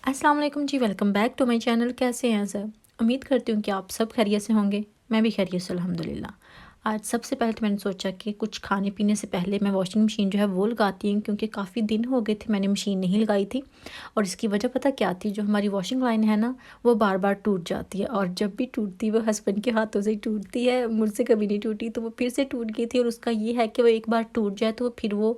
अस्सलाम वालेकुम जी। Welcome back to my channel. कैसे हैं सब? उम्मीद करती हूँ कि आप सब खैरियत से होंगे। मैं भी खैरियत से अल्हम्दुलिल्लाह। आज सबसे पहले तो मैंने सोचा कि कुछ खाने पीने से पहले मैं वॉशिंग मशीन जो है वो लगाती हूँ, क्योंकि काफ़ी दिन हो गए थे मैंने मशीन नहीं लगाई थी। और इसकी वजह पता क्या थी, जो हमारी वॉशिंग लाइन है ना, वो बार बार टूट जाती है, और जब भी टूटती है वो हस्बैंड के हाथों से ही टूटती है, मुझसे कभी नहीं टूटी। तो वो फिर से टूट गई थी, और उसका ये है कि वो एक बार टूट जाए तो फिर वो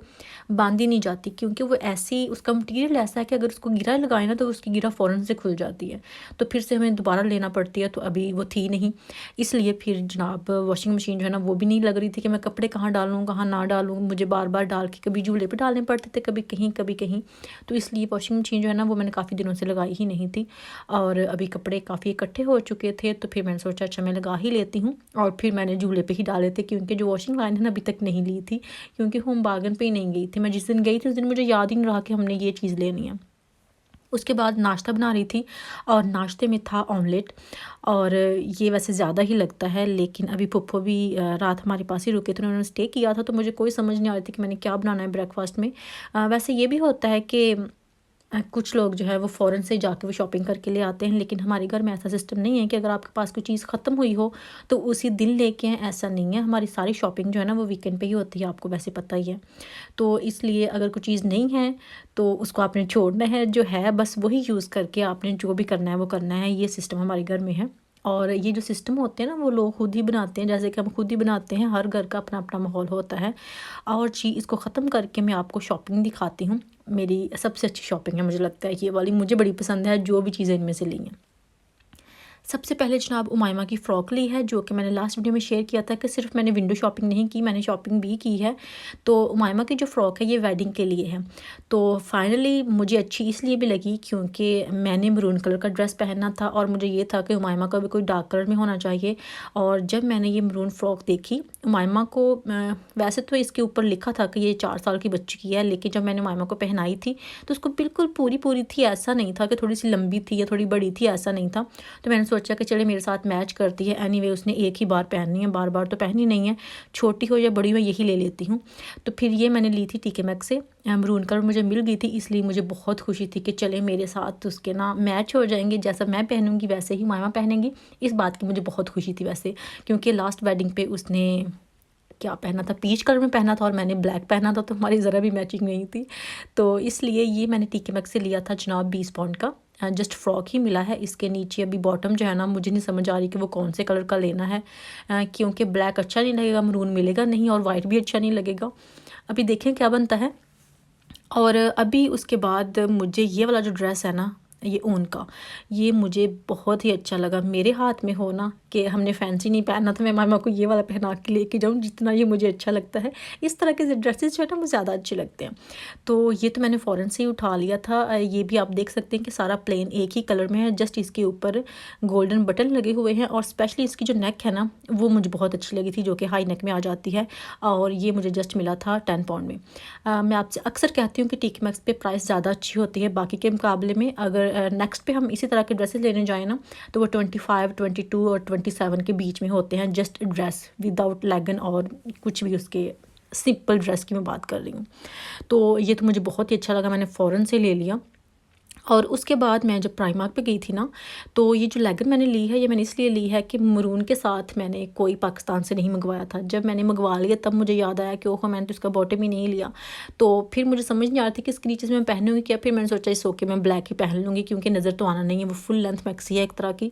बांधी नहीं जाती, क्योंकि वो ऐसी उसका मटीरियल ऐसा है कि अगर उसको गिरा लगाए ना तो उसकी गिरा फ़ौरन से खुल जाती है। तो फिर से हमें दोबारा लेना पड़ती है। तो अभी वो थी नहीं, इसलिए फिर जनाब वॉशिंग मशीन जो है ना वो भी नहीं लग रही थी कि मैं कपड़े कहाँ डालूँ कहाँ ना डालूँ। मुझे बार बार डाल के कभी झूले पे डालने पड़ते थे, कभी कहीं कभी कहीं। तो इसलिए वॉशिंग मशीन जो है ना वो मैंने काफ़ी दिनों से लगाई ही नहीं थी। और अभी कपड़े काफ़ी इकट्ठे हो चुके थे, तो फिर मैंने सोचा अच्छा मैं लगा ही लेती हूँ। और फिर मैंने झूले पे ही डाले थे, क्योंकि जो वॉशिंग लाइन है ना अभी तक नहीं ली थी, क्योंकि होम बार्गन पे ही नहीं गई थी। मैं जिस दिन गई थी उस दिन मुझे याद ही नहीं रहा कि हमने ये चीज़ लेनी है। उसके बाद नाश्ता बना रही थी, और नाश्ते में था ऑमलेट। और ये वैसे ज़्यादा ही लगता है, लेकिन अभी पुप्पो भी रात हमारे पास ही रुके थे, उन्होंने स्टे किया था, तो मुझे कोई समझ नहीं आ रही थी कि मैंने क्या बनाना है ब्रेकफास्ट में। वैसे ये भी होता है कि कुछ लोग जो है वो फ़ौरन से जाके वो शॉपिंग करके ले आते हैं, लेकिन हमारे घर में ऐसा सिस्टम नहीं है कि अगर आपके पास कोई चीज़ ख़त्म हुई हो तो उसी दिन लेके आएँ, ऐसा नहीं है। हमारी सारी शॉपिंग जो है ना वो वीकेंड पे ही होती है, आपको वैसे पता ही है। तो इसलिए अगर कोई चीज़ नहीं है तो उसको आपने छोड़ना है, जो है बस वही यूज़ करके आपने जो भी करना है वो करना है। ये सिस्टम हमारे घर में है। और ये जो सिस्टम होते हैं ना वो लोग खुद ही बनाते हैं, जैसे कि हम खुद ही बनाते हैं। हर घर का अपना अपना माहौल होता है। और जी, इसको ख़त्म करके मैं आपको शॉपिंग दिखाती हूँ। मेरी सबसे अच्छी शॉपिंग है, मुझे लगता है ये वाली मुझे बड़ी पसंद है, जो भी चीज़ें इनमें से ली हैं। सबसे पहले जनाब उमायमा की फ़्रॉक ली है, जो कि मैंने लास्ट वीडियो में शेयर किया था कि सिर्फ मैंने विंडो शॉपिंग नहीं की, मैंने शॉपिंग भी की है। तो उमायमा की जो फ़्रॉक है ये वेडिंग के लिए है। तो फाइनली मुझे अच्छी इसलिए भी लगी क्योंकि मैंने मरून कलर का ड्रेस पहना था, और मुझे ये था कि उमायमा का भी कोई डार्क कलर में होना चाहिए। और जब मैंने ये मरून फ़्रॉक देखी उमायमा को, वैसे तो इसके ऊपर लिखा था कि ये 4 साल की बच्ची की है, लेकिन जब मैंने उमायमा को पहनाई थी तो उसको बिल्कुल पूरी पूरी थी। ऐसा नहीं था कि थोड़ी सी लंबी थी या थोड़ी बड़ी थी, ऐसा नहीं था। तो मैंने सोचा कि चले मेरे साथ मैच करती है। एनीवे उसने एक ही बार पहननी है, बार बार तो पहनी नहीं है, छोटी हो या बड़ी हो यही ले लेती हूँ। तो फिर ये मैंने ली थी टीके मैक्स से, मरून कलर मुझे मिल गई थी, इसलिए मुझे बहुत खुशी थी कि चले मेरे साथ उसके ना मैच हो जाएंगे, जैसा मैं पहनूंगी वैसे ही मामा पहनेंगी। इस बात की मुझे बहुत खुशी थी वैसे, क्योंकि लास्ट वेडिंग पे उसने क्या पहना था, पीच कलर में पहना था और मैंने ब्लैक पहना था, तो हमारी ज़रा भी मैचिंग नहीं थी। तो इसलिए ये मैंने टीके मैक्स से लिया था जनाब 20 पाउंड का। जस्ट फ्रॉक ही मिला है। इसके नीचे अभी बॉटम जो है ना मुझे नहीं समझ आ रही कि वो कौन से कलर का लेना है, क्योंकि ब्लैक अच्छा नहीं लगेगा, मरून मिलेगा नहीं, और वाइट भी अच्छा नहीं लगेगा। अभी देखें क्या बनता है। और अभी उसके बाद मुझे ये वाला जो ड्रेस है ना, ये ऊन का, ये मुझे बहुत ही अच्छा लगा। मेरे हाथ में हो ना कि हमने फैंसी नहीं पहना था, मैं मामा को ये वाला पहना के लेके जाऊँ जितना ये मुझे अच्छा लगता है। इस तरह के ड्रेसेस जो है ना वो ज़्यादा अच्छे लगते हैं। तो ये तो मैंने फ़ौरन से ही उठा लिया था। ये भी आप देख सकते हैं कि सारा प्लेन एक ही कलर में है, जस्ट इसके ऊपर गोल्डन बटन लगे हुए हैं। और स्पेशली इसकी जो नेक है ना वो मुझे बहुत अच्छी लगी थी, जो कि हाई नेक में आ जाती है। और ये मुझे जस्ट मिला था 10 पाउंड में। मैं आपसे अक्सर कहती हूँ कि टीके मैक्स पे प्राइस ज़्यादा अच्छी होती है बाकी के मुकाबले में। अगर नेक्स्ट पे हम इसी तरह के ड्रेसेस लेने जाएँ ना तो वो 25, 22 और 27 के बीच में होते हैं, जस्ट ड्रेस विदाउट लेगन और कुछ भी उसके, सिंपल ड्रेस की मैं बात कर रही हूँ। तो ये तो मुझे बहुत ही अच्छा लगा, मैंने फ़ौरन से ले लिया। और उसके बाद मैं जब प्राइमार्क पे गई थी ना, तो ये जो लेगिन मैंने ली है ये मैंने इसलिए ली है कि मरून के साथ मैंने कोई पाकिस्तान से नहीं मंगवाया था। जब मैंने मंगवा लिया तब मुझे याद आया कि ओहो मैंने तो इसका बॉटम ही नहीं लिया। तो फिर मुझे समझ नहीं आ रही थी कि इसके नीचे से मैं पहनूंगी क्या। फिर मैंने सोचा इस ओके मैं ब्लैक ही पहन लूँगी, क्योंकि नज़र तो आना नहीं है, वो फुल लेंथ मैक्सी है एक तरह की।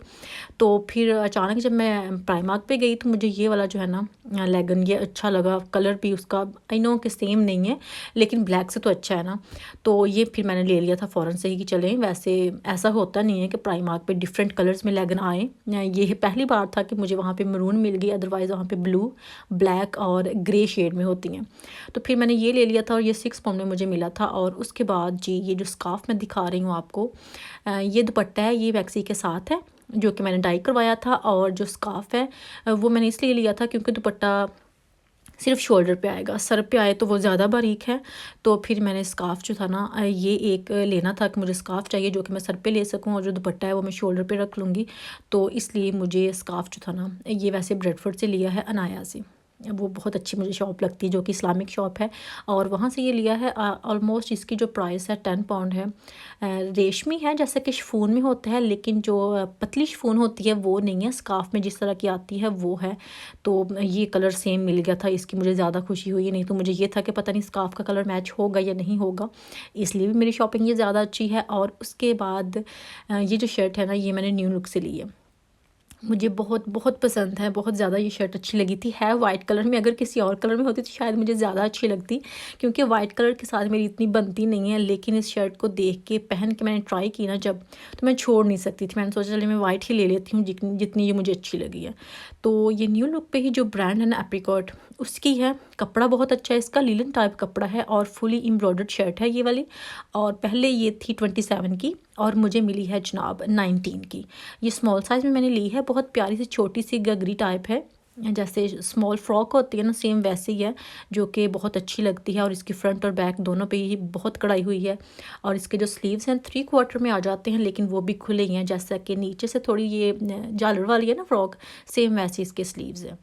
तो फिर अचानक जब मैं प्राइमार्क पे गई तो मुझे ये वाला जो है ना लेगिन ये अच्छा लगा। कलर भी उसका आई नो कि सेम नहीं है, लेकिन ब्लैक से तो अच्छा है ना। तो ये फिर मैंने ले लिया था फ़ौरन से ही कि चलें। वैसे ऐसा होता नहीं है कि प्राइमार्क पे डिफरेंट कलर्स में लेगिन आए। ये पहली बार था कि मुझे वहाँ पे मरून मिल गई, अदरवाइज़ वहाँ पे ब्लू, ब्लैक और ग्रे शेड में होती हैं। तो फिर मैंने ये ले लिया था, और ये 6 पाउंड में मुझे मिला था। और उसके बाद जी ये जो स्कार्फ मैं दिखा रही हूँ आपको, ये दुपट्टा है, ये वैक्सी के साथ है, जो कि मैंने डाई करवाया था। और जो स्कार्फ है वो मैंने इसलिए लिया था क्योंकि दुपट्टा सिर्फ शोल्डर पे आएगा, सर पे आए तो वो ज़्यादा बारीक है। तो फिर मैंने स्कार्फ जो था ना ये एक लेना था कि मुझे स्कार्फ चाहिए जो कि मैं सर पे ले सकूं, और जो दुपट्टा है वो मैं शोल्डर पे रख लूँगी। तो इसलिए मुझे स्कार्फ जो था ना ये वैसे ब्रेडफोर्ड से लिया है, अनाया से। वो बहुत अच्छी मुझे शॉप लगती है जो कि इस्लामिक शॉप है, और वहाँ से ये लिया है। ऑलमोस्ट इसकी जो प्राइस है 10 पाउंड है। रेशमी है जैसे कि शिफॉन में होता है, लेकिन जो पतली शिफॉन होती है वो नहीं है, स्कार्फ में जिस तरह की आती है वो है। तो ये कलर सेम मिल गया था, इसकी मुझे ज़्यादा खुशी हुई। नहीं तो मुझे ये था कि पता नहीं स्कार्फ का कलर मैच होगा या नहीं होगा, इसलिए भी मेरी शॉपिंग ये ज़्यादा अच्छी है। और उसके बाद ये जो शर्ट है ना, ये मैंने न्यू लुक से ली है। मुझे बहुत बहुत पसंद है, बहुत ज़्यादा ये शर्ट अच्छी लगी थी। है वाइट कलर में, अगर किसी और कलर में होती तो शायद मुझे ज़्यादा अच्छी लगती, क्योंकि वाइट कलर के साथ मेरी इतनी बनती नहीं है। लेकिन इस शर्ट को देख के, पहन के मैंने ट्राई की ना जब, तो मैं छोड़ नहीं सकती थी। मैंने सोचा चलिए मैं वाइट ही ले लेती हूँ, जितनी जितनी ये मुझे अच्छी लगी है। तो ये न्यू लुक पे ही जो ब्रांड है ना एप्रिकॉट, उसकी है। कपड़ा बहुत अच्छा है इसका, लीलन टाइप कपड़ा है और फुली एम्ब्रॉयडर्ड शर्ट है ये वाली। और पहले ये थी 27 की और मुझे मिली है जनाब 19 की। ये स्मॉल साइज़ में मैंने ली है। बहुत प्यारी सी छोटी सी गगरी टाइप है, जैसे स्मॉल फ्रॉक होती है ना, सेम वैसे ही है, जो कि बहुत अच्छी लगती है। और इसकी फ्रंट और बैक दोनों पे ही बहुत कढ़ाई हुई है। और इसके जो स्लीव्स हैं 3/4 में आ जाते हैं, लेकिन वो भी खुले ही हैं, जैसा कि नीचे से थोड़ी ये झालर वाली है ना फ्रॉक, सेम वैसे इसके स्लीव्स हैं।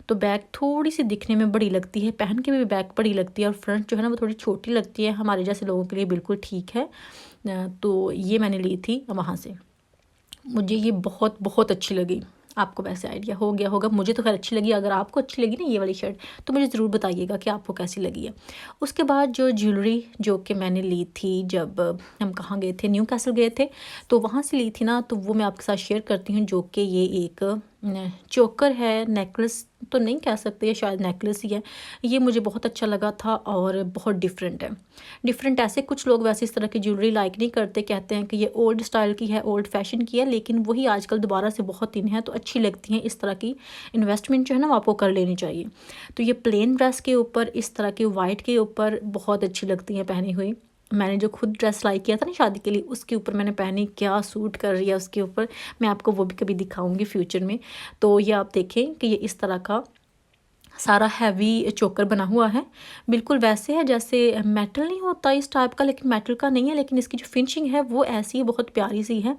तो बैक थोड़ी सी दिखने में बड़ी लगती है, पहन के भी बैक बड़ी लगती है, और फ्रंट जो है ना वो थोड़ी छोटी लगती है। हमारे जैसे लोगों के लिए बिल्कुल ठीक है। तो ये मैंने ली थी वहाँ से। मुझे ये बहुत बहुत अच्छी लगी। आपको वैसे आइडिया हो गया होगा, मुझे तो खैर अच्छी लगी। अगर आपको अच्छी लगी ना ये वाली शर्ट, तो मुझे ज़रूर बताइएगा कि आपको कैसी लगी है। उसके बाद जो ज्वेलरी जो कि मैंने ली थी, जब हम कहाँ गए थे, न्यू कैसल गए थे, तो वहाँ से ली थी ना, तो वो मैं आपके साथ शेयर करती हूँ। जो कि ये एक चोकर है, नेकलेस तो नहीं कह सकते, ये शायद नेकलेस ही है। ये मुझे बहुत अच्छा लगा था और बहुत डिफरेंट है। डिफरेंट ऐसे कुछ लोग वैसे इस तरह की ज्वेलरी लाइक नहीं करते, कहते हैं कि ये ओल्ड स्टाइल की है, ओल्ड फैशन की है, लेकिन वही आजकल दोबारा से बहुत इन है, तो अच्छी लगती हैं। इस तरह की इन्वेस्टमेंट जो है ना वो आपको कर लेनी चाहिए। तो ये प्लेन ड्रेस के ऊपर, इस तरह के वाइट के ऊपर बहुत अच्छी लगती हैं पहनी हुई। मैंने जो खुद ड्रेस लाइक किया था ना शादी के लिए, उसके ऊपर मैंने पहनी, क्या सूट कर रही है उसके ऊपर। मैं आपको वो भी कभी दिखाऊंगी फ्यूचर में। तो ये आप देखें कि ये इस तरह का सारा हैवी चोकर बना हुआ है, बिल्कुल वैसे है जैसे मेटल नहीं होता इस टाइप का, लेकिन मेटल का नहीं है, लेकिन इसकी जो फिनिशिंग है वो ऐसी बहुत प्यारी सी है।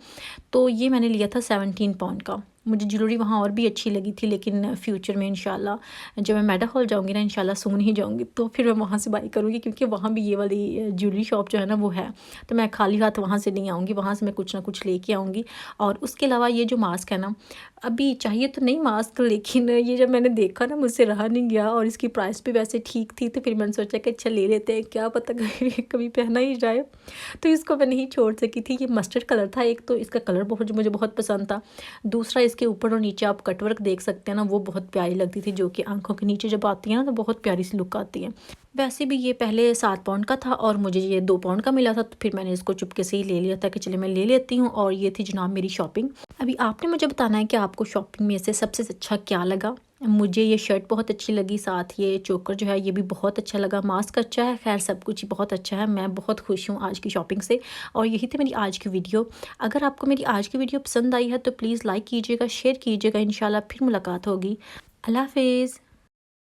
तो ये मैंने लिया था 17 पाउंड का। मुझे ज्वेलरी वहाँ और भी अच्छी लगी थी, लेकिन फ्यूचर में इंशाल्लाह जब मैं मेडा हॉल जाऊँगी ना, इंशाल्लाह सून ही जाऊँगी, तो फिर मैं वहाँ से बाई करूँगी, क्योंकि वहाँ भी ये वाली ज्वेलरी शॉप जो है ना वो है। तो मैं खाली हाथ वहाँ से नहीं आऊँगी, वहाँ से मैं कुछ ना कुछ लेके आऊँगी। और उसके अलावा ये जो मास्क है ना, अभी चाहिए तो नहीं मास्क, लेकिन ये जब मैंने देखा ना मुझसे रहा नहीं गया, और इसकी प्राइस भी वैसे ठीक थी, तो फिर मैंने सोचा कि अच्छा ले लेते हैं, क्या पता कभी कभी पहना ही जाए। तो इसको मैं नहीं छोड़ सकी थी। ये मस्टर्ड कलर था एक, तो इसका कलर बहुत मुझे बहुत पसंद था। दूसरा इसके ऊपर और नीचे आप कटवर्क देख सकते हैं ना, वो बहुत प्यारी लगती थी, जो कि आंखों के नीचे जब आती है ना तो बहुत प्यारी सी लुक आती है। वैसे भी ये पहले 7 पाउंड का था और मुझे ये 2 पाउंड का मिला था, तो फिर मैंने इसको चुपके से ही ले लिया था कि चले मैं ले लेती हूँ। और ये थी जनाब मेरी शॉपिंग। अभी आपने मुझे बताना है कि आपको शॉपिंग में से सबसे अच्छा क्या लगा। मुझे ये शर्ट बहुत अच्छी लगी, साथ ये चोकर जो है ये भी बहुत अच्छा लगा, मास्क अच्छा है, खैर सब कुछ ही बहुत अच्छा है। मैं बहुत खुश हूँ आज की शॉपिंग से। और यही थी मेरी आज की वीडियो। अगर आपको मेरी आज की वीडियो पसंद आई है तो प्लीज़ लाइक कीजिएगा, शेयर कीजिएगा। इंशाल्लाह फिर मुलाकात होगी। अल्लाह हाफिज़।